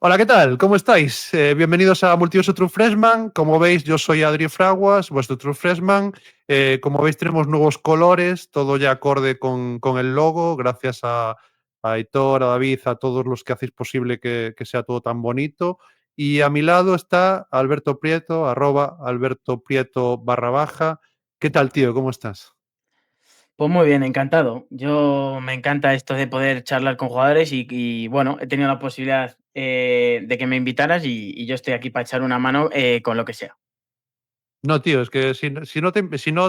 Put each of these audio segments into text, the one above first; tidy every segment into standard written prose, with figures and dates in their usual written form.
Hola, ¿qué tal? ¿Cómo estáis? Bienvenidos a Multiverso True Freshman. Como veis, yo soy Adri Fraguas, vuestro True Freshman. Como veis, tenemos nuevos colores, todo ya acorde con el logo, gracias a Aitor, a David, a todos los que hacéis posible que sea todo tan bonito. Y a mi lado está Alberto Prieto, @Alberto Prieto _. ¿Qué tal, tío? ¿Cómo estás? Pues muy bien, encantado. Yo me encanta esto de poder charlar con jugadores bueno, he tenido la posibilidad de que me invitaras y yo estoy aquí para echar una mano con lo que sea. No, tío, es que si no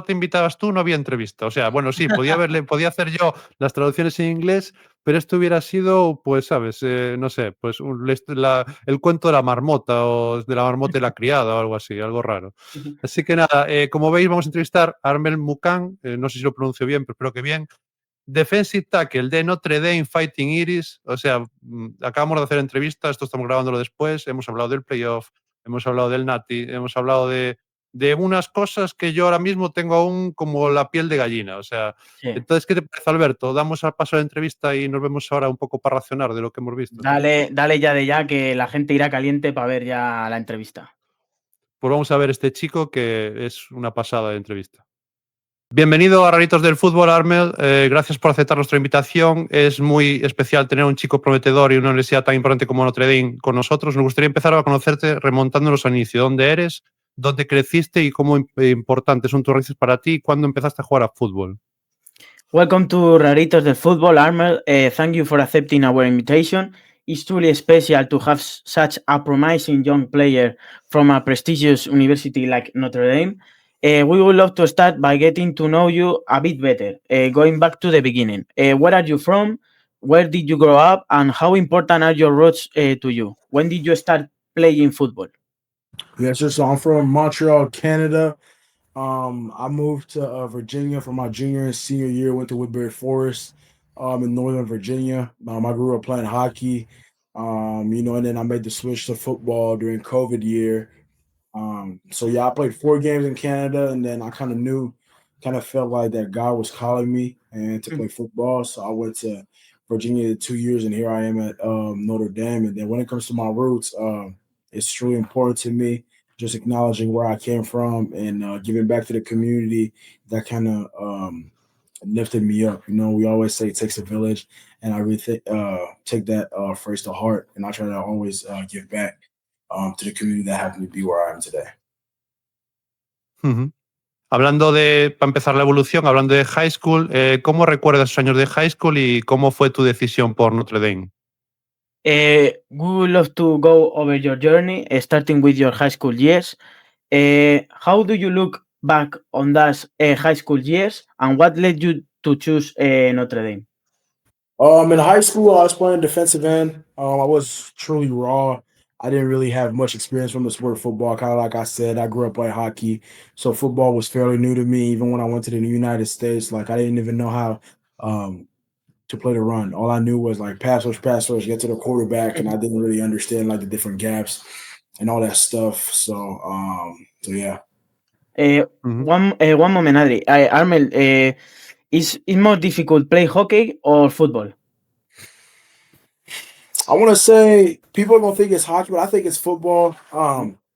te invitabas tú, no había entrevista. O sea, bueno, sí, podía hacer yo las traducciones en inglés, pero esto hubiera sido, pues, ¿sabes? No sé, pues el cuento de la marmota o de la marmota y la criada o algo así, algo raro. Así que nada, como veis, vamos a entrevistar a Armel Mukam, no sé si lo pronuncio bien, pero espero que bien. Defensive Tackle de Notre Dame Fighting Iris. O sea, acabamos de hacer entrevistas, esto estamos grabándolo después, hemos hablado del playoff, hemos hablado del Nati, hemos hablado de unas cosas que yo ahora mismo tengo aún como la piel de gallina. O sea, Sí. entonces, ¿qué te parece, Alberto? Damos al paso de la entrevista y nos vemos ahora un poco para racionar de lo que hemos visto. Dale ya de ya que la gente irá caliente para ver ya la entrevista. Pues vamos a ver este chico que es una pasada de entrevista. Bienvenido a Raritos del Fútbol, Armel. Gracias por aceptar nuestra invitación. Es muy especial tener un chico prometedor y una universidad tan importante como Notre Dame con nosotros. Nos gustaría empezar a conocerte remontándonos al inicio. ¿Dónde eres? ¿Dónde creciste? ¿Y cómo importantes son tus raíces para ti? ¿Cuándo empezaste a jugar a fútbol? Welcome to Raritos del Fútbol, Armel. Thank you for accepting our invitation. It's truly special to have such a promising young player from a prestigious university like Notre Dame. We would love to start by getting to know you a bit better, going back to the beginning. Where are you from? Where did you grow up? And how important are your roots to you? When did you start playing football? Yes, sir. So I'm from Montreal, Canada. I moved to Virginia for my junior and senior year. Went to Woodbury Forest, in Northern Virginia. I grew up playing hockey, and then I made the switch to football during COVID year. So yeah, I played 4 games in Canada, and then I kind of felt like that God was calling me and to play football. So I went to Virginia 2 years, and here I am at Notre Dame. And then when it comes to my roots, it's truly important to me just acknowledging where I came from and giving back to the community. That kind of lifted me up. We always say it takes a village, and I really take that phrase to heart, and I try to always give back to the community that helped me be where I am today. Uh-huh. Para empezar la evolución, hablando de high school, ¿cómo recuerdas esos años de high school y cómo fue tu decisión por Notre Dame? We would love to go over your journey, starting with your high school years. How do you look back on those high school years, and what led you to choose Notre Dame? In high school, I was playing defensive end. I was truly raw. I didn't really have much experience from the sport of football. Kind of like I said, I grew up playing hockey, so football was fairly new to me. Even when I went to the United States, like I didn't even know how to play the run. All I knew was like pass rush, get to the quarterback, and I didn't really understand like the different gaps and all that stuff. So yeah. One moment, Adri. Armel, is it more difficult play hockey or football? I want to say people are gonna think it's hockey, but I think it's football.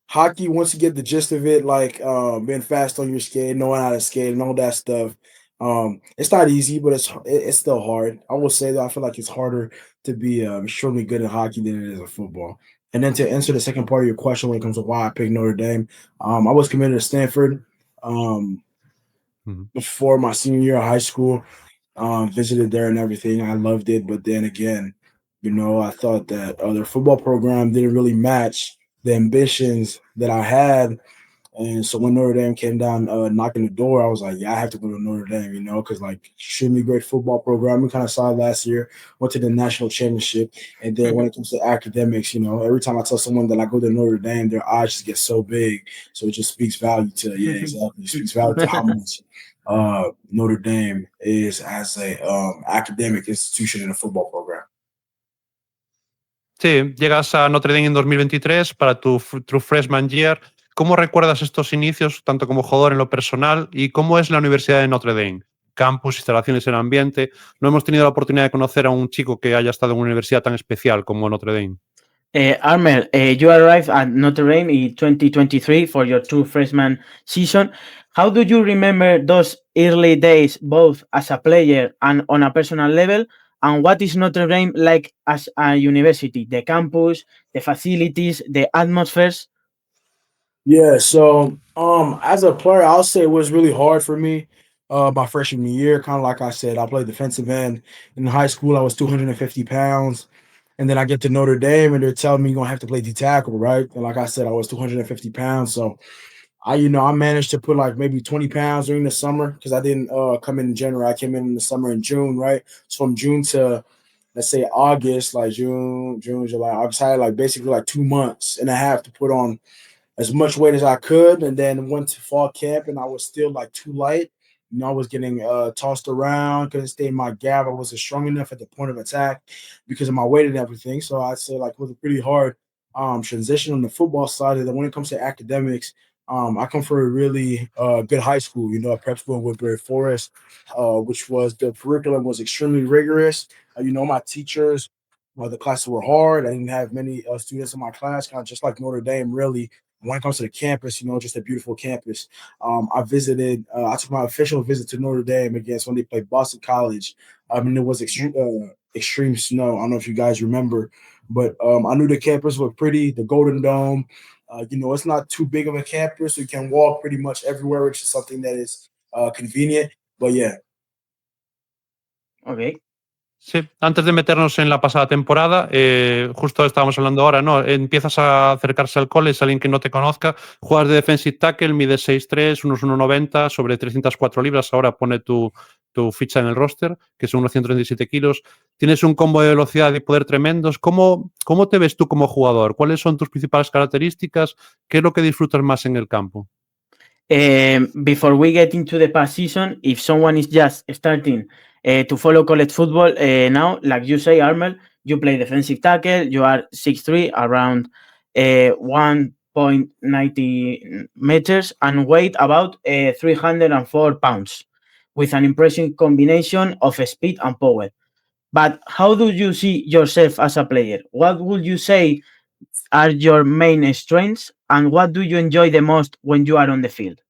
Hockey, once you get the gist of it, like being fast on your skate, knowing how to skate, and all that stuff. It's not easy, but it's still hard. I will say that I feel like it's harder to be extremely good at hockey than it is at football. And then to answer the second part of your question, when it comes to why I picked Notre Dame, I was committed to Stanford before my senior year of high school. Visited there and everything. I loved it, but then again, I thought that their football program didn't really match the ambitions that I had. And so when Notre Dame came down knocking the door, I was like, yeah, I have to go to Notre Dame, because like extremely great football program. We kind of saw it last year, went to the national championship. And then when it comes to academics, every time I tell someone that I go to Notre Dame, their eyes just get so big. So it just speaks value to, yeah, exactly. It speaks value to how much Notre Dame is as a academic institution in a football program. Sí, llegas a Notre Dame en 2023 para tu True Freshman Year. ¿Cómo recuerdas estos inicios, tanto como jugador en lo personal, y cómo es la Universidad de Notre Dame? Campus, instalaciones, el ambiente. No hemos tenido la oportunidad de conocer a un chico que haya estado en una universidad tan especial como Notre Dame. Armel, you arrived at Notre Dame in 2023 for your true freshman season. How do you remember those early days, both as a player and on a personal level? And what is Notre Dame like as a university? The campus, the facilities, the atmospheres? Yeah, so as a player, I'll say it was really hard for me my freshman year. Kind of like I said, I played defensive end in high school. I was 250 pounds. And then I get to Notre Dame and they're telling me you're gonna have to play D tackle, right? And like I said, I was 250 pounds. So I managed to put like maybe 20 pounds during the summer because I didn't come in January. I came in the summer in June, right? So from June to let's say August, like June, July, August, I had like basically like 2 months and a half to put on as much weight as I could, and then went to fall camp, and I was still like too light. I was getting tossed around, couldn't stay in my gap. I wasn't strong enough at the point of attack because of my weight and everything. So I'd say like it was a pretty hard transition on the football side. And then when it comes to academics, I come from a really good high school, a prep school in Woodbury Forest, which was the curriculum was extremely rigorous. My teachers, the classes were hard. I didn't have many students in my class, kind of just like Notre Dame, really when it comes to the campus, just a beautiful campus. I took my official visit to Notre Dame against when they played Boston College. I mean, it was extreme snow. I don't know if you guys remember, but I knew the campus was pretty, the Golden Dome. It's not too big of a campus. So you can walk pretty much everywhere, which is something that is convenient. But yeah. Okay. Sí, antes de meternos en la pasada temporada, justo estábamos hablando ahora, ¿no? Empiezas a acercarse al cole, es alguien que no te conozca, juegas de defensive tackle, mides 6'3", unos 1,90, sobre 304 libras, ahora pone tu ficha en el roster, que son unos 137 kilos. Tienes un combo de velocidad y poder tremendos. ¿Cómo te ves tú como jugador? ¿Cuáles son tus principales características? ¿Qué es lo que disfrutas más en el campo? Before we get into the past season, if someone is just starting to follow college football now, like you say, Armel, you play defensive tackle, you are 6'3", around 1.90 meters, and weight about 304 pounds, with an impressive combination of speed and power. But how do you see yourself as a player? What would you say are your main strengths, and what do you enjoy the most when you are on the field?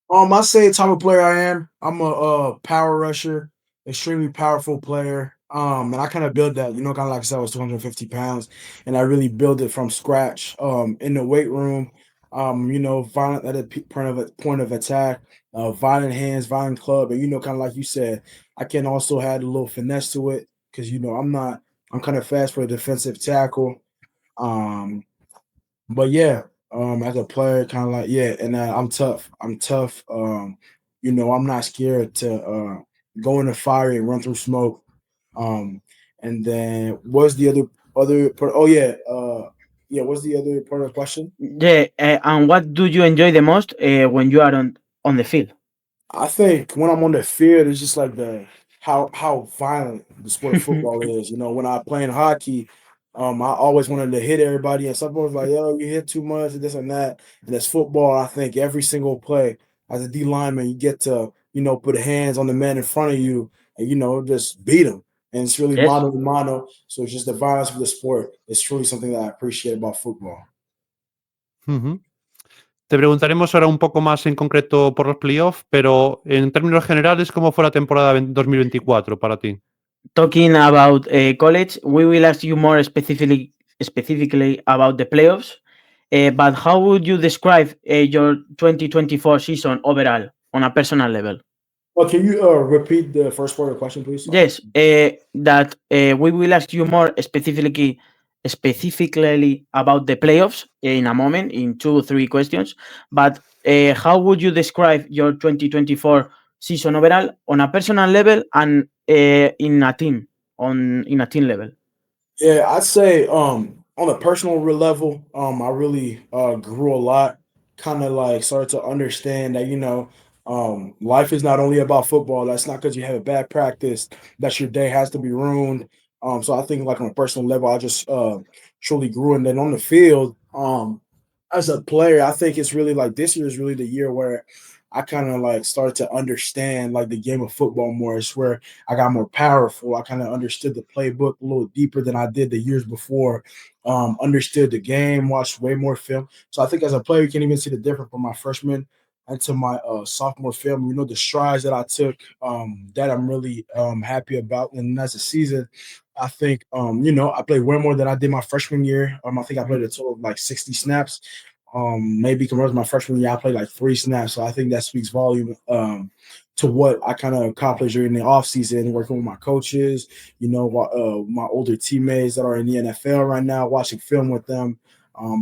I say the type of player I am. I'm a power rusher, extremely powerful player. And I kind of build that, kind of like I said, I was 250 pounds, and I really build it from scratch. In the weight room, violent at a point of attack, violent hands, violent club, and kind of like you said, I can also add a little finesse to it because I'm kind of fast for a defensive tackle. Um, but yeah, as a player, kind of like and I'm tough. I'm tough. I'm not scared to go in the fire and run through smoke. And then what's the other part? Oh yeah. What's the other part of the question? Yeah, and what do you enjoy the most when you are on the field? I think when I'm on the field, it's just like how violent the sport of football is. When I playing hockey, I always wanted to hit everybody, and someone was like, "Yo, you hit too much," and this and that. And as football, I think every single play as a D lineman, you get to put hands on the man in front of you and just beat him. And it's really Yes. mano to mano. So it's just the violence of the sport. It's truly something that I appreciate about football. Uh-huh. Te preguntaremos ahora un poco más en concreto por los playoffs, pero en términos generales, ¿cómo fue la temporada 2024 para ti? Talking about college, we will ask you more specifically about the playoffs. But how would you describe your 2024 season overall on a personal level? Well, can you repeat the first part of the question, please? Yes, that we will ask you more specifically about the playoffs in a moment, in 2 or 3 questions. But how would you describe your 2024 season overall on a personal level and in a team level? Yeah, I'd say on a personal level, I really grew a lot. Kind of like started to understand that life is not only about football. That's not because you have a bad practice that your day has to be ruined. So I think like on a personal level, I just truly grew. And then on the field, as a player, I think it's really like this year is really the year where I kind of like started to understand like the game of football more. It's where I got more powerful. I kind of understood the playbook a little deeper than I did the years before. Understood the game, watched way more film. So I think as a player, you can even see the difference from my freshman into my sophomore film. The strides that I took, that I'm really happy about. And as a season, I think I played way more than I did my freshman year. I think I played a total of like 60 snaps. Maybe compared to my freshman year, I played like 3 snaps. So I think that speaks volume to what I kind of accomplished during the offseason, working with my coaches, my older teammates that are in the NFL right now, watching film with them.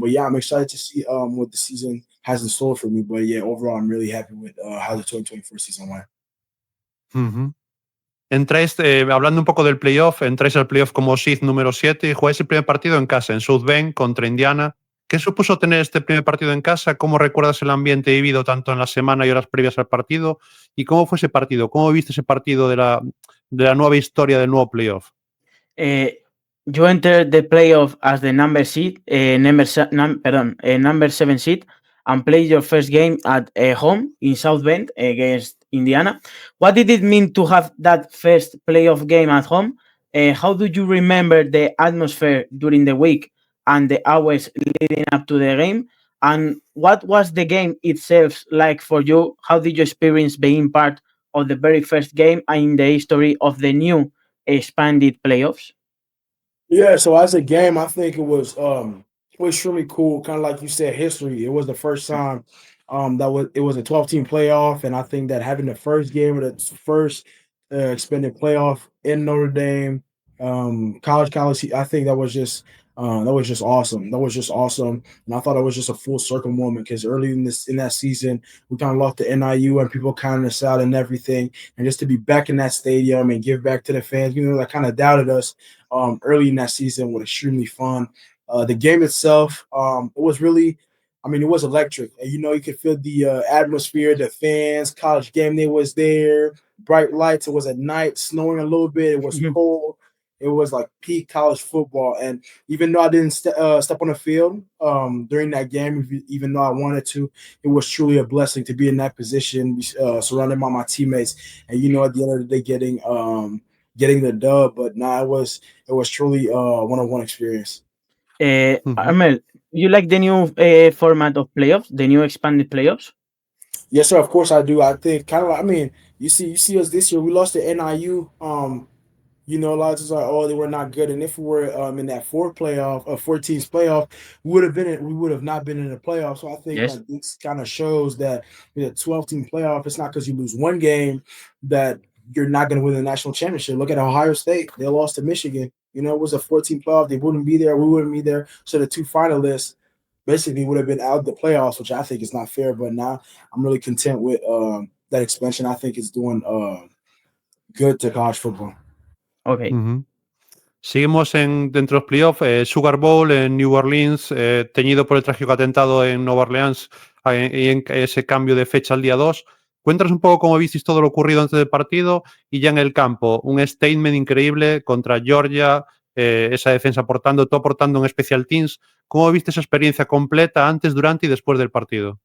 But yeah, I'm excited to see what the season has in store for me. But yeah, overall, I'm really happy with how the 2024 season went. Uh-huh. Entráis, hablando un poco del playoff, entráis al playoff como seed número 7 y jugáis el primer partido en casa, en South Bend, contra Indiana. ¿Qué supuso tener este primer partido en casa? ¿Cómo recuerdas el ambiente vivido tanto en la semana y horas previas al partido? ¿Y cómo fue ese partido? ¿Cómo viste ese partido de la nueva historia del nuevo playoff? You entered the playoff as the number 7 seed, and played your first game at home in South Bend against Indiana. What did it mean to have that first playoff game at home? How do you remember the atmosphere during the week and the hours leading up to the game? And what was the game itself like for you? How did you experience being part of the very first game in the history of the new expanded playoffs? Yeah, so as a game, I think it was extremely cool. Kind of like you said, history. It was the first time it was a 12-team playoff, and I think that having the first game of the first expanded playoff in Notre Dame, college, I think that was just awesome. That was just awesome, and I thought it was just a full circle moment because early in that season, we kind of lost to NIU and people counted us out and everything, and just to be back in that stadium and give back to the fans, that kind of doubted us early in that season was extremely fun. The game itself, it was really, it was electric. And, you could feel the atmosphere, the fans, college game day was there, bright lights. It was at night, snowing a little bit. It was cold. It was like peak college football. And even though I didn't step on the field during that game, even though I wanted to, it was truly a blessing to be in that position, surrounded by my teammates. And, at the end of the day, getting the dub. But it was truly a one-on-one experience. Armel, you like the new format of playoffs, the new expanded playoffs? Yes, sir. Of course I do. I think kind of like, you see us this year. We lost to NIU. A lot of times like, oh, they were not good. And if we were in that 4 teams playoff, we would have not been in the playoff. So I think like this kind of shows that in a 12-team playoff, it's not because you lose one game that you're not going to win the national championship. Look at Ohio State. They lost to Michigan. It was a 14 playoff. They wouldn't be there. We wouldn't be there. So the 2 finalists basically would have been out of the playoffs, which I think is not fair. But now I'm really content with that expansion. I think it's doing good to college football. Okay. Seguimos dentro de los playoffs, Sugar Bowl en New Orleans, teñido por el trágico atentado en Nueva Orleans y en ese cambio de fecha al día 2. Cuéntanos un poco cómo visteis todo lo ocurrido antes del partido y ya en el campo. Un statement increíble contra Georgia, esa defensa aportando en Special Teams. ¿Cómo viste esa experiencia completa antes, durante y después del partido?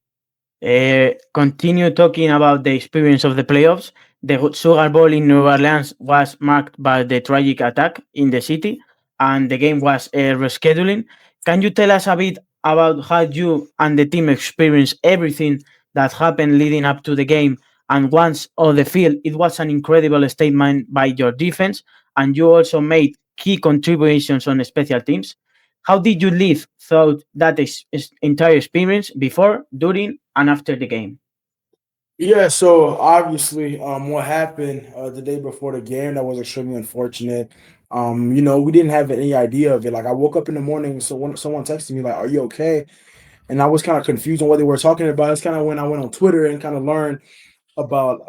Continue talking about the experience of the playoffs. The Sugar Bowl in New Orleans was marked by the tragic attack in the city, and the game was rescheduling. Can you tell us a bit about how you and the team experienced everything that happened leading up to the game? And once on the field, it was an incredible statement by your defense, and you also made key contributions on the special teams. How did you live throughout that entire experience before, during, and after the game? Yeah, so obviously, what happened the day before the game that was extremely unfortunate. We didn't have any idea of it. Like I woke up in the morning, so when someone texted me like, "Are you okay?" And I was kind of confused on what they were talking about. It's kind of when I went on Twitter and kind of learned about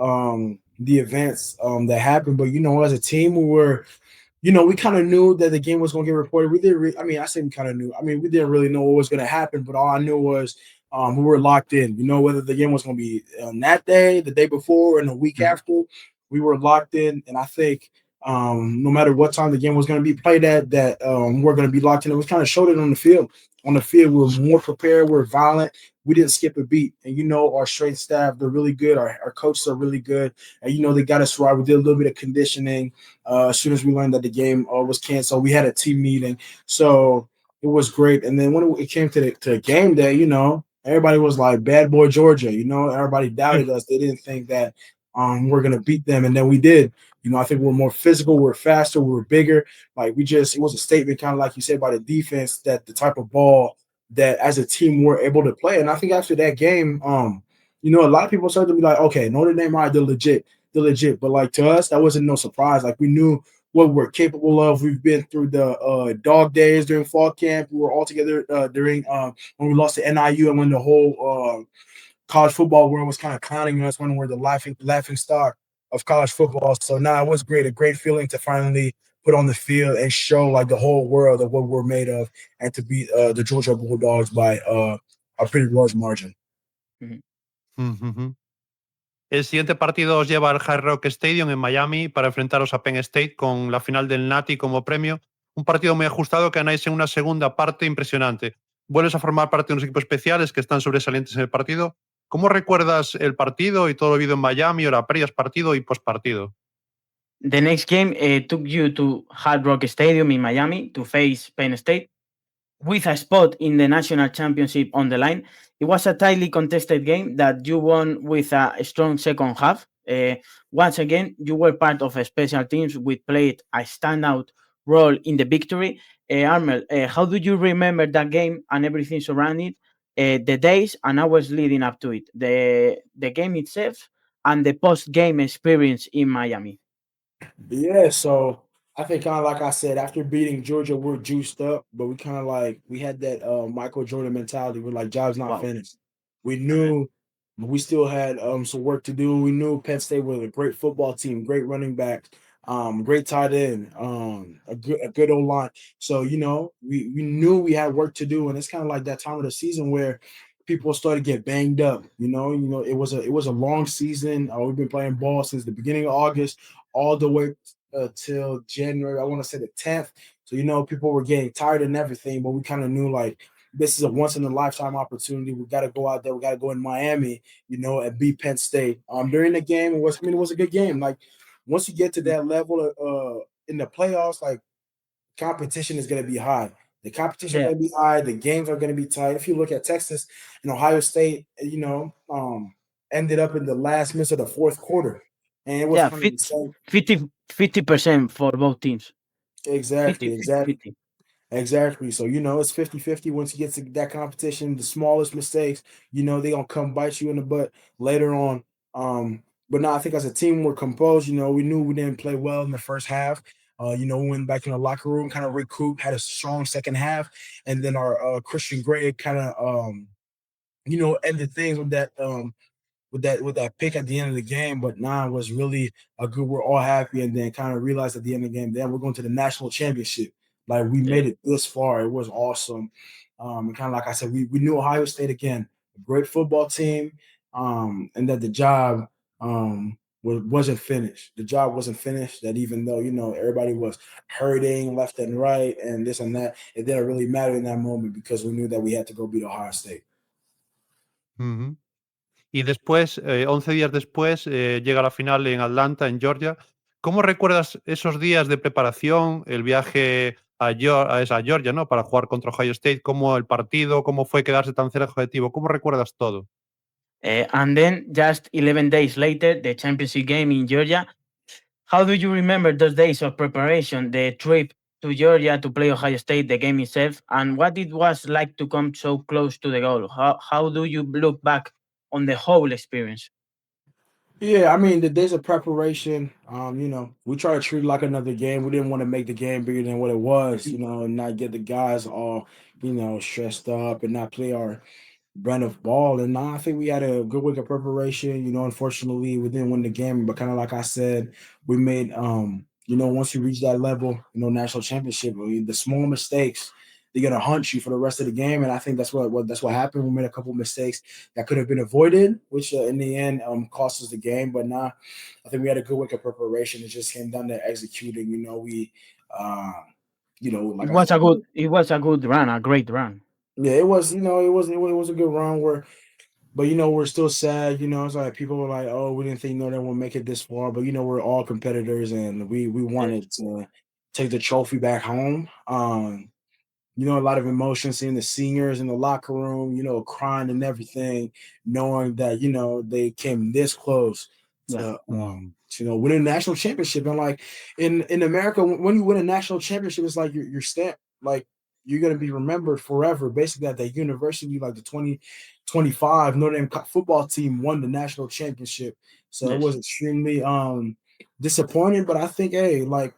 the events that happened. But as a team, we kind of knew that the game was going to get reported. We didn't. I say we kind of knew. We didn't really know what was going to happen, but all I knew was we were locked in. Whether the game was going to be on that day, the day before, and the week after, we were locked in. And I think no matter what time the game was going to be played at, that we're going to be locked in. It was kind of showed it on the field. On the field, we were more prepared. We're violent. We didn't skip a beat. And our strength staff, they're really good. Our coaches are really good. And they got us right. We did a little bit of conditioning. As soon as we learned that the game was canceled, we had a team meeting. So it was great. And then when it came to game day, everybody was like, "Bad boy Georgia." Everybody doubted us. They didn't think that we're gonna beat them, and then we did. I think we're more physical, we're faster, we're bigger. Like it was a statement, kind of like you said, by the defense, that the type of ball that as a team we're able to play. And I think after that game, a lot of people started to be like, okay, Notre Dame, all right, they're legit. But like to us, that wasn't no surprise. Like we knew what we're capable of. We've been through the dog days during fall camp. We were all together during when we lost to NIU and when the whole college football world was kind of clowning us when we're the laughing stock of college football. So now it was a great feeling to finally put on the field and show like the whole world of what we're made of, and to beat the Georgia Bulldogs by a pretty large margin. Uh-huh. El siguiente partido os lleva al Hard Rock Stadium en Miami para enfrentaros a Penn State con la final del Nati como premio. Un partido muy ajustado que ganáis en una segunda parte impresionante. Vuelves a formar parte de unos equipos especiales que están sobresalientes en el partido. ¿Cómo recuerdas el partido y todo lo vivido en Miami, hora previas, partido y postpartido? The next game took you to Hard Rock Stadium in Miami to face Penn State with a spot in the national championship on the line. It was a tightly contested game that you won with a strong second half. Once again, you were part of a special teams which played a standout role in the victory. Armel, how do you remember that game and everything surrounding it, the days and hours leading up to it, the game itself and the post-game experience in Miami? Yeah, so I think kind of like I said, after beating Georgia, we're juiced up, but we had that Michael Jordan mentality. We're like, job's not Wow. finished. We knew we still had some work to do. We knew Penn State was a great football team, great running backs, great tight end, a good old line. So we knew we had work to do, and it's kind of like that time of the season where people started to get banged up. It was a long season. We've been playing ball since the beginning of August all the way till January, I want to say the 10th. So, people were getting tired and everything, but we kind of knew like this is a once in a lifetime opportunity. We got to go out there. We got to go in Miami, and beat Penn State. During the game, it was a good game. Like once you get to that level in the playoffs, like competition is going to be high. The competition is going to be high. The games are going to be tight. If you look at Texas and Ohio State, ended up in the last minutes of the fourth quarter. And it was kind of the same. 50% for both teams. Exactly. 50. Exactly. So, it's 50-50 once you get to that competition. The smallest mistakes, they're going to come bite you in the butt later on. But no, I think as a team, we're composed. We knew we didn't play well in the first half. We went back in the locker room, kind of recouped, had a strong second half. And then our Christian Gray kind of, ended things with that with that pick at the end of the game. But it was really a good. We're all happy, and then kind of realized at the end of the game, then we're going to the national championship. Like we made it this far. It was awesome. And kind of like I said, we knew Ohio State again, a great football team, and that the job wasn't finished. The job wasn't finished. That even though everybody was hurting left and right and this and that, it didn't really matter in that moment because we knew that we had to go beat Ohio State. Uh-huh. Y después, 11 días después, llega la final en Atlanta, en Georgia. ¿Cómo recuerdas esos días de preparación, el viaje a Georgia, ¿no? Para jugar contra Ohio State? ¿Cómo el partido? ¿Cómo fue quedarse tan cerca del objetivo? ¿Cómo recuerdas todo? And then just 11 days later, the championship game in Georgia. How do you remember those days of preparation, the trip to Georgia to play Ohio State, the game itself, and what it was like to come so close to the goal? How do you look back on the whole experience? Yeah, I mean the days of preparation, we try to treat it like another game. We didn't want to make the game bigger than what it was, and not get the guys all, stressed up and not play our brand of ball. And I think we had a good week of preparation. Unfortunately, we didn't win the game, but kind of like I said, we made once you reach that level, national championship, the small mistakes, they're gonna hunt you for the rest of the game. And I think that's what happened. We made a couple mistakes that could have been avoided, which in the end cost us the game. But I think we had a good week of preparation. It just came down to executing. Like It was a good run, a great run. Yeah, it was. It was a good run. But we're still sad. It's like people were like, "Oh, we didn't think Notre Dame would make it this far." But we're all competitors, and we Yes. wanted to take the trophy back home. A lot of emotion seeing the seniors in the locker room, crying and everything, knowing that they came this close Yeah. to winning a national championship. And like in America, when you win a national championship, it's like you're stamped, like you're gonna be remembered forever. Basically, at that university, like the 2025 Notre Dame football team won the national championship, so it Yes. was extremely disappointing. But I think, hey, like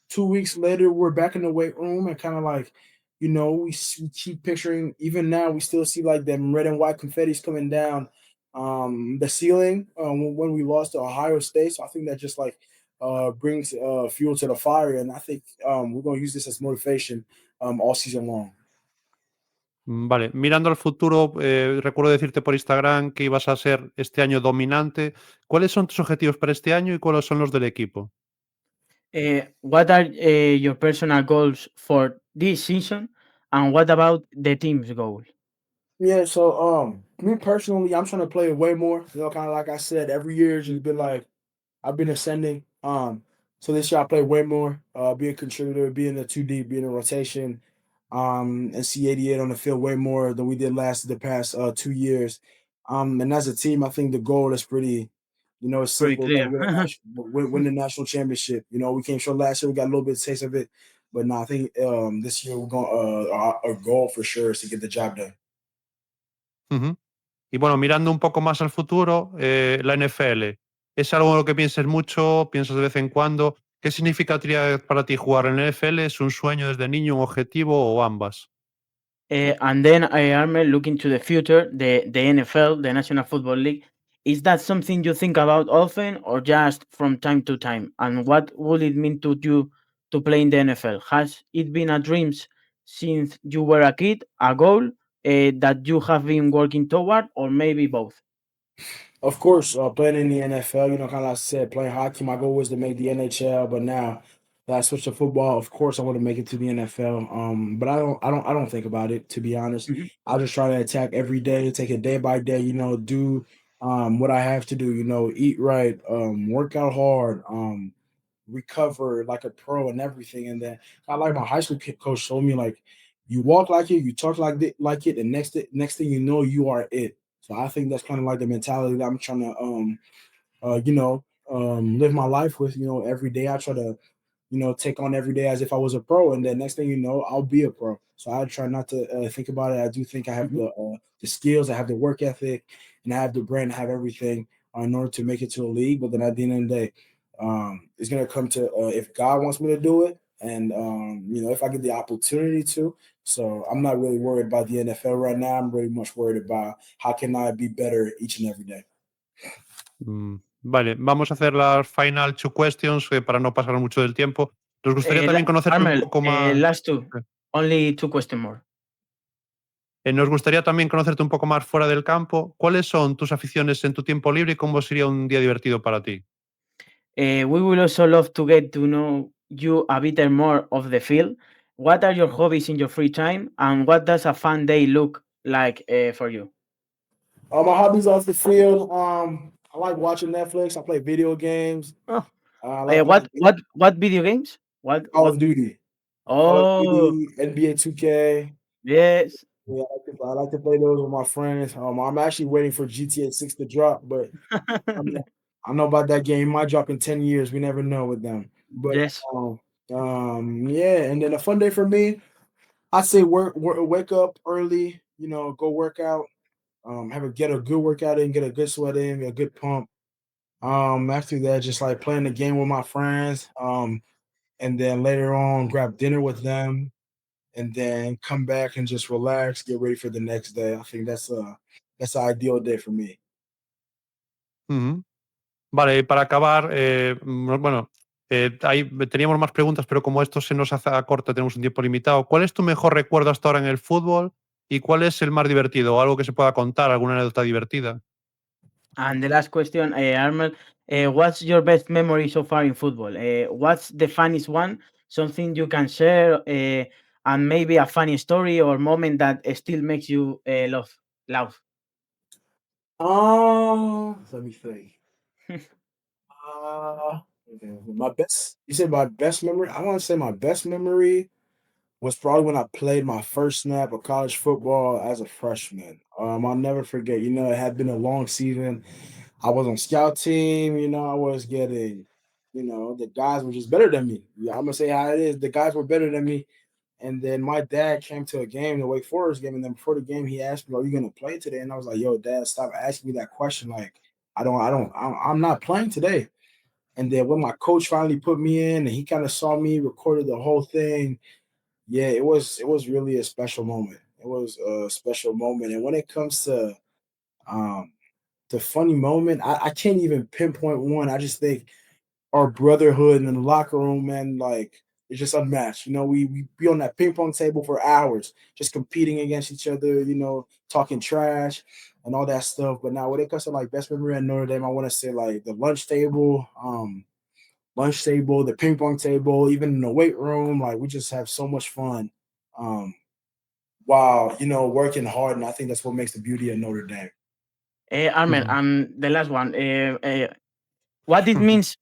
2 weeks later, we're back in the weight room and kind of like, we keep picturing, even now, we still see like them red and white confetti's coming down the ceiling when we lost to Ohio State. So I think that just like brings fuel to the fire. And I think we're going to use this as motivation all season long. Vale, mirando al futuro, recuerdo decirte por Instagram que ibas a ser este año dominante. ¿Cuáles son tus objetivos para este año y cuáles son los del equipo? What are your personal goals for this season, and what about the team's goal? Yeah, so me personally, I'm trying to play way more. Kind of like I said, every year it's just been like I've been ascending. So this year I play way more, be a contributor, be in the 2D, be in the rotation, and see 88 on the field way more than we did the past 2 years. And as a team, I think the goal is pretty, it's Pretty simple. clear. Win the national championship. We came short last year, we got a little bit of taste of it. But no, I think this year we're going our goal for sure is to get the job done. Ujú. Y bueno, mirando un poco más al futuro, la NFL, ¿es algo en lo que pienses mucho, piensas de vez en cuando? ¿Qué significaría para ti jugar en la NFL? ¿Es un sueño desde niño, un objetivo o ambas? And then Armel, looking to the future, the NFL, the National Football League, is that something you think about often or just from time to time? And what would it mean to you to play in the NFL? Has it been a dream since you were a kid, a goal that you have been working toward, or maybe both? Of course, playing in the NFL, kind of like I said, playing hockey, my goal was to make the NHL, but now that I switched to football, of course I want to make it to the NFL. But I don't think about it, to be honest. Mhm. I just try to attack every day, take it day by day, do what I have to do, eat right, work out hard, recover like a pro and everything. And then I like my high school coach showed me like you walk like it, you talk like it, and next thing you know, you are it. So I think that's kind of like the mentality that I'm trying to live my life with. Every day I try to take on every day as if I was a pro, and then next thing you know, I'll be a pro. So I try not to think about it. I do think I have Mhm. the skills, I have the work ethic, and I have the brain, I have everything in order to make it to a league. But then at the end of the day, it's gonna come to if God wants me to do it, and if I get the opportunity to. So I'm not really worried about the NFL right now. I'm really much worried about how can I be better each and every day. Vale, vamos a hacer las final two questions para no pasar mucho del tiempo. Nos gustaría también conocerte un Armel, poco más. last two, only two questions more. Nos gustaría también conocerte un poco más fuera del campo. ¿Cuáles son tus aficiones en tu tiempo libre y cómo sería un día divertido para ti? We will also love to get to know you a bit more of the field. What are your hobbies in your free time, and what does a fun day look like for you? My hobbies off the field. I like watching Netflix. I play video games. Oh, I like what video games? Call What? of Duty. Call of Oh, Duty, NBA 2K. yes. Yeah, I like to play those with my friends. I'm actually waiting for GTA 6 to drop, but I'm not, I know about that game. It might drop in 10 years. We never know with them. But Yes. yeah, and then a fun day for me, I say wake up early, go work out, get a good workout in, get a good sweat in, get a good pump. After that, just like playing the game with my friends. And then later on, grab dinner with them, and then come back and just relax, get ready for the next day. I think that's an ideal day for me. Ujú. Vale, y para acabar, bueno, teníamos más preguntas, pero como esto se nos hace a corto, tenemos un tiempo limitado. ¿Cuál es tu mejor recuerdo hasta ahora en el fútbol y cuál es el más divertido? O algo que se pueda contar, alguna anécdota divertida. And the last question, Armel, what's your best memory so far in football? What's the funniest one? Something you can share, and maybe a funny story or moment that still makes you laugh. Let me think. My best. You said my best memory. I want to say my best memory was probably when I played my first snap of college football as a freshman. I'll never forget. It had been a long season. I was on scout team. I was getting. The guys were just better than me. Yeah, I'm gonna say how it is. The guys were better than me. And then my dad came to a game, the Wake Forest game, and then before the game, he asked me, "Are you gonna play today?" And I was like, "Yo, Dad, stop asking me that question. Like, I'm not playing today." And then when my coach finally put me in, and he kind of saw me, recorded the whole thing. Yeah, it was really a special moment. It was a special moment. And when it comes to um the funny moment, I can't even pinpoint one. I just think our brotherhood in the locker room, man, like it's just unmatched. We be on that ping pong table for hours, just competing against each other, talking trash and all that stuff. But now when it comes to like best memory at Notre Dame, I want to say like the lunch table, the ping pong table, even in the weight room, like we just have so much fun. While working hard, and I think that's what makes the beauty of Notre Dame. Armel, and the last one. What it means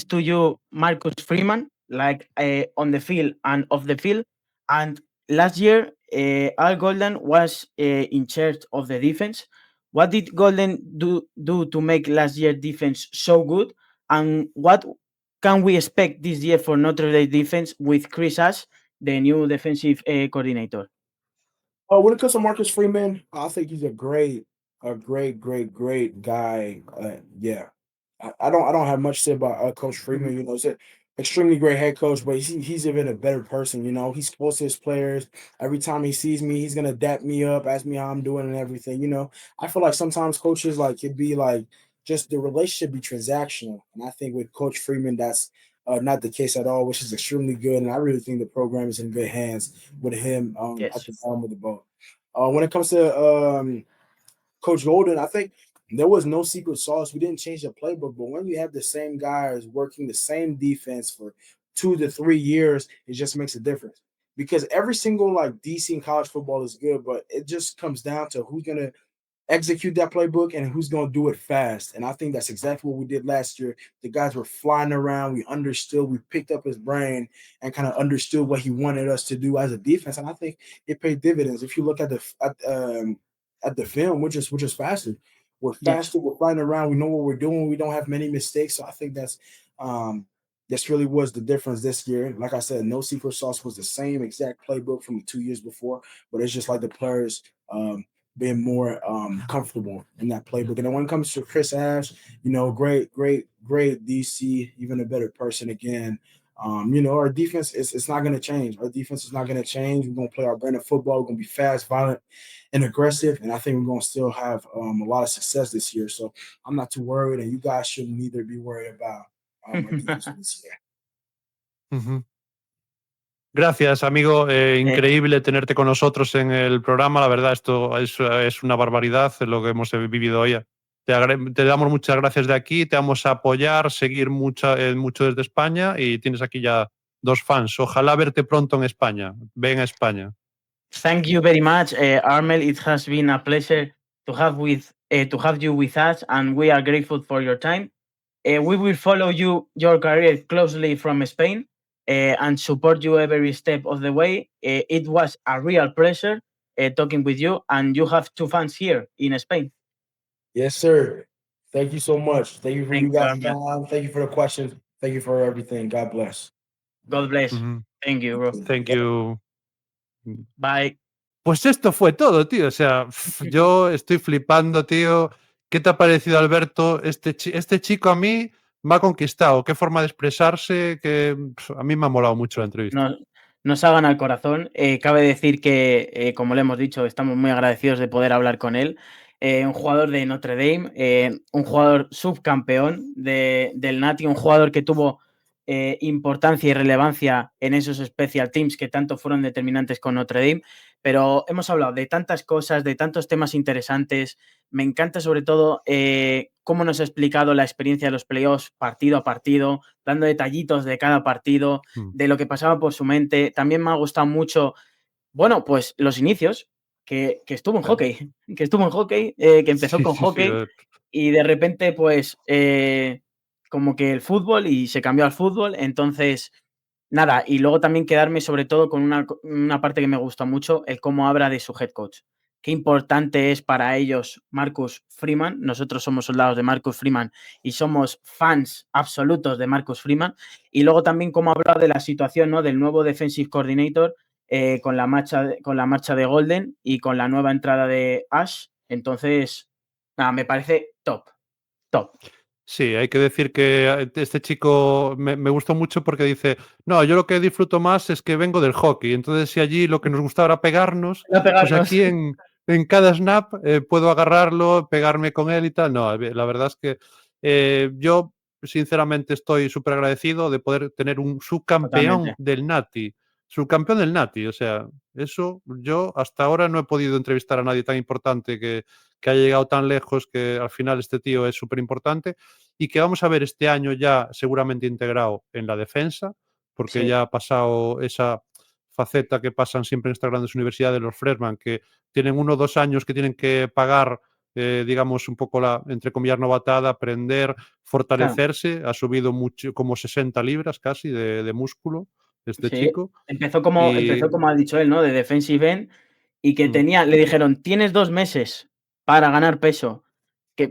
to you, Marcus Freeman, like on the field and off the field. And last year, Al Golden was in charge of the defense. What did Golden do to make last year's defense so good? And what can we expect this year for Notre Dame defense with Chris Ash, the new defensive coordinator? When it comes to Marcus Freeman, I think he's a great guy. Yeah, I don't have much to say about Coach Freeman. He's an extremely great head coach, but he's even a better person. He's close to his players. Every time he sees me, he's gonna dap me up, ask me how I'm doing and everything. I feel like sometimes coaches like it be like just the relationship be transactional, and I think with Coach Freeman, that's not the case at all, which is extremely good. And I really think the program is in good hands with him at Yes. the helm of the boat. When it comes to Coach Golden, I think there was no secret sauce. We didn't change the playbook, but when you have the same guys working the same defense for 2 to 3 years, it just makes a difference. Because every single like DC in college football is good, but it just comes down to who's gonna execute that playbook and who's going to do it fast. And I think that's exactly what we did last year. The guys were flying around. We understood. We picked up his brain and kind of understood what he wanted us to do as a defense. And I think it paid dividends. If you look at the film, we're just faster. We're faster. Yes. We're flying around. We know what we're doing. We don't have many mistakes. So I think this really was the difference this year. Like I said, no secret sauce was the same exact playbook from the 2 years before, but it's just like the players being more comfortable in that playbook. And then when it comes to Chris Ash, great DC, even a better person again. Our defense it's not going to change. Our defense is not going to change. We're going to play our brand of football. We're going to be fast, violent, and aggressive. And I think we're going to still have a lot of success this year. So I'm not too worried, and you guys shouldn't either be worried about our defense this year. Gracias, amigo. Increíble tenerte con nosotros en el programa. La verdad, esto es una barbaridad lo que hemos vivido hoy. Te damos muchas gracias de aquí, te vamos a apoyar, seguir mucho desde España y tienes aquí ya 2 fans. Ojalá verte pronto en España. Ven a España. Thank you very much, Armel. It has been a pleasure to have you with us, and we are grateful for your time. We will follow your career closely from Spain and support you every step of the way. It was a real pleasure talking with you, and you have 2 fans here in Spain. Yes, sir. Thank you so much. Thank you for Thank you you, guys' Armel. time. Thank you for the questions. Thank you for everything. God bless. God bless. Thank you, bro. Thank you. Bye. Pues esto fue todo, tío. O sea, yo estoy flipando, tío. ¿Qué te ha parecido, Alberto? Este chico a mí me ha conquistado. Qué forma de expresarse, que a mí me ha molado mucho la entrevista. Nos hagan al corazón. Cabe decir que, como le hemos dicho, estamos muy agradecidos de poder hablar con él. Un jugador de Notre Dame, un jugador subcampeón del Nati, un jugador que tuvo importancia y relevancia en esos special teams que tanto fueron determinantes con Notre Dame, pero hemos hablado de tantas cosas, de tantos temas interesantes. Me encanta sobre todo cómo nos ha explicado la experiencia de los playoffs partido a partido, dando detallitos de cada partido, de lo que pasaba por su mente. También me ha gustado mucho, bueno, pues los inicios, que estuvo en hockey, que empezó Sí, con sí, sí. hockey y de repente pues como que el fútbol y se cambió al fútbol, entonces nada, y luego también quedarme sobre todo con una parte que me gusta mucho, el cómo habla de su head coach. Qué importante es para ellos Marcus Freeman. Nosotros somos soldados de Marcus Freeman y somos fans absolutos de Marcus Freeman. Y luego también cómo habla de la situación, ¿no?, del nuevo defensive coordinator con la marcha de Golden y con la nueva entrada de Ash. Entonces, nada, me parece top, top. Sí, hay que decir que este chico me gustó mucho porque dice, no, yo lo que disfruto más es que vengo del hockey, entonces si allí lo que nos gustaba era pegarnos, Voy a pues pegarnos. aquí en cada snap puedo agarrarlo, pegarme con él y tal. No, la verdad es que yo sinceramente estoy súper agradecido de poder tener un subcampeón Totalmente. del Nati, subcampeón del Nati, o sea, eso yo hasta ahora no he podido entrevistar a nadie tan importante que haya llegado tan lejos, que al final este tío es súper importante y que vamos a ver este año ya seguramente integrado en la defensa, porque Sí, ya ha pasado esa faceta que pasan siempre en estas grandes universidades, los freshman, que tienen 1 o 2 años que tienen que pagar, digamos, un poco la, entre comillas, novatada, aprender, claro. fortalecerse. Ha subido mucho, como 60 libras casi de músculo este Sí, chico. empezó Y como ha dicho él, ¿no?, de defensive end y que le dijeron, tienes 2 meses para ganar peso.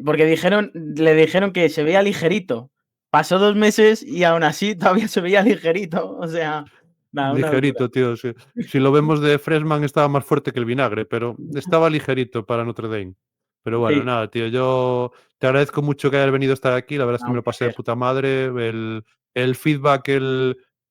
Porque le dijeron que se veía ligerito. Pasó 2 meses y aún así todavía se veía ligerito. O sea, nada, una locura. ligerito, tío. Si lo vemos de freshman estaba más fuerte que el vinagre, pero estaba ligerito para Notre Dame. Pero bueno, Sí, nada, tío, yo te agradezco mucho que hayas venido a estar aquí. La verdad es que nada, me un lo pasé de placer. puta madre. El feedback,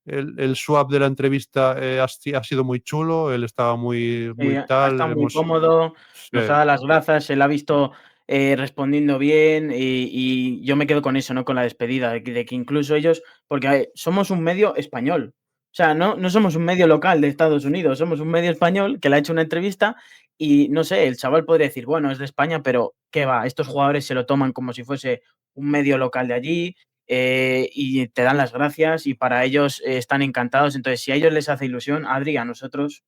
el swap de la entrevista ha sido muy chulo. Él estaba muy, muy Ha tal. estado muy cómodo, nos ha dado las gracias, se le ha visto respondiendo bien y yo me quedo con eso, ¿no?, con la despedida, de que incluso ellos, porque somos un medio español, o sea, no somos un medio local de Estados Unidos, somos un medio español que le ha hecho una entrevista y no sé, el chaval podría decir, bueno, es de España, pero qué va, estos jugadores se lo toman como si fuese un medio local de allí y te dan las gracias y para ellos están encantados. Entonces, si a ellos les hace ilusión, Adri, a nosotros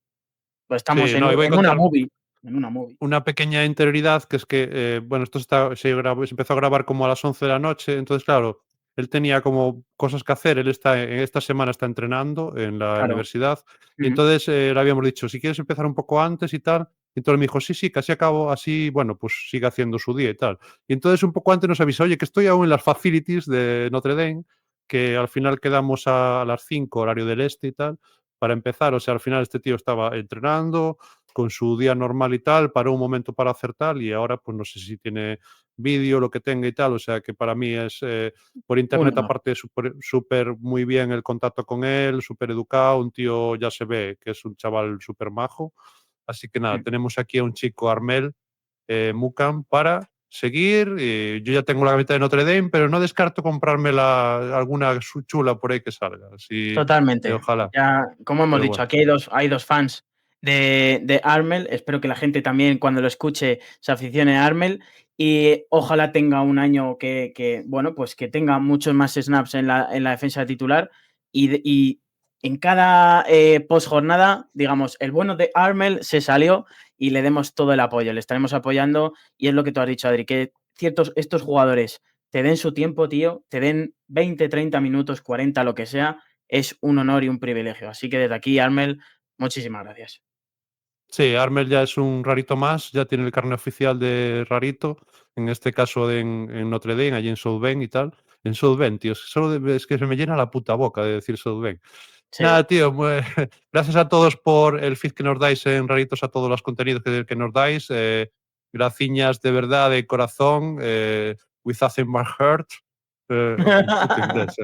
pues estamos Sí, no, y voy a en una contar movie, en una movie. una pequeña interioridad, que es que, bueno, esto se empezó a grabar como a las 11 de la noche, entonces, claro, él tenía como cosas que hacer, él está en esta semana está entrenando en la Claro. universidad, y Ujú. entonces le habíamos dicho, si quieres empezar un poco antes y tal, y entonces me dijo, sí, sí, casi acabo, así, bueno, pues sigue haciendo su día y tal. Y entonces un poco antes nos avisó, oye, que estoy aún en las facilities de Notre Dame, que al final quedamos a las 5 horario del este y tal, para empezar, o sea, al final este tío estaba entrenando, con su día normal y tal, paró un momento para hacer tal y ahora pues no sé si tiene vídeo, lo que tenga y tal, o sea que para mí es por Un internet honor. aparte súper muy bien el contacto con él, súper educado, un tío ya se ve que es un chaval súper majo, así que nada, Mm. tenemos aquí a un chico Armel Mukam para seguir, yo ya tengo la camiseta de Notre Dame, pero no descarto comprarme alguna chula por ahí que salga, así, Totalmente. ojalá, Ya, como hemos pero dicho, bueno. aquí hay dos fans de Armel. Espero que la gente también, cuando lo escuche, se aficione a Armel. Y ojalá tenga un año bueno, pues que tenga muchos más snaps en la defensa titular. Y en cada post jornada, digamos, el bueno de Armel se salió y le demos todo el apoyo. Le estaremos apoyando. Y es lo que tú has dicho, Adri, que estos jugadores te den su tiempo, tío, te den 20, 30 minutos, 40, lo que sea, es un honor y un privilegio. Así que desde aquí, Armel, muchísimas gracias. Sí, Armel ya es un rarito más, ya tiene el carnet oficial de rarito, en este caso en Notre Dame, allí en South Bend y tal. En South Bend, tío, es que se me llena la puta boca de decir South Bend. Sí, Nada, tío, gracias a todos por el feed que nos dais en raritos, a todos los contenidos que nos dais. Graciñas de verdad, de corazón, with us in my heart. Puto inglés.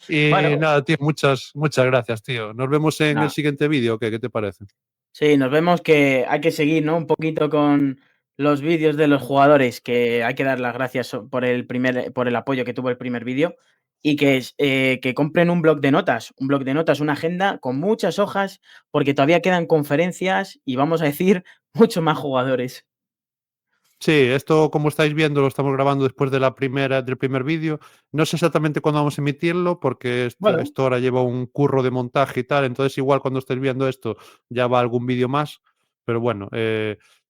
Y bueno, nada, tío, muchas gracias, tío. Nos vemos en el nada. siguiente vídeo, ¿qué te parece? Sí, nos vemos que hay que seguir, ¿no?, un poquito con los vídeos de los jugadores, que hay que dar las gracias por el apoyo que tuvo el primer vídeo. y que compren un bloc de notas, una agenda con muchas hojas, porque todavía quedan conferencias y vamos a decir muchos más jugadores. Sí, esto, como estáis viendo, lo estamos grabando después del primer vídeo. No sé exactamente cuándo vamos a emitirlo, porque Bueno, esto ahora lleva un curro de montaje y tal, entonces igual cuando estéis viendo esto ya va algún vídeo más, pero bueno,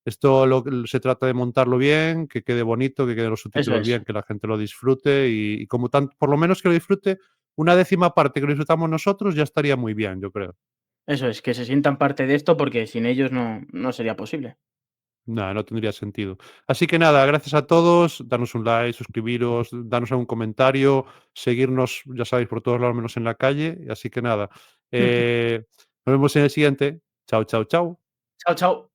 esto se trata de montarlo bien, que quede bonito, que queden los eso subtítulos es, bien, que la gente lo disfrute y como por lo menos que lo disfrute, una décima parte que lo disfrutamos nosotros ya estaría muy bien, yo creo. que se sientan parte de esto, porque sin ellos no sería posible. No, no tendría sentido. Así que nada, gracias a todos. Danos un like, suscribiros, danos algún comentario, seguirnos, ya sabéis, por todos lados menos en la calle. Así que nada, nos vemos en el siguiente. Chao, chao, chao. Chao, chao.